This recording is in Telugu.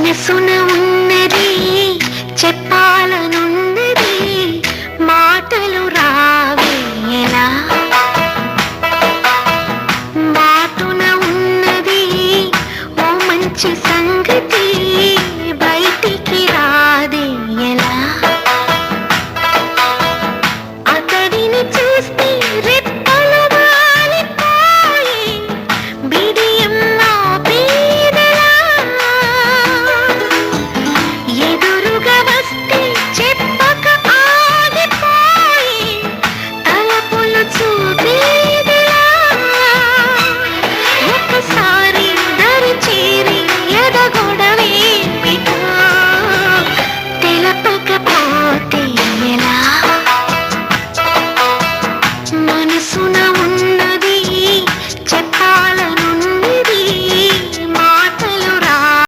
మనసున ఉన్నది చెప్పాలనున్నది మాటలు రావేలా మాటున ఉన్నది ఓ మంచి సంగతి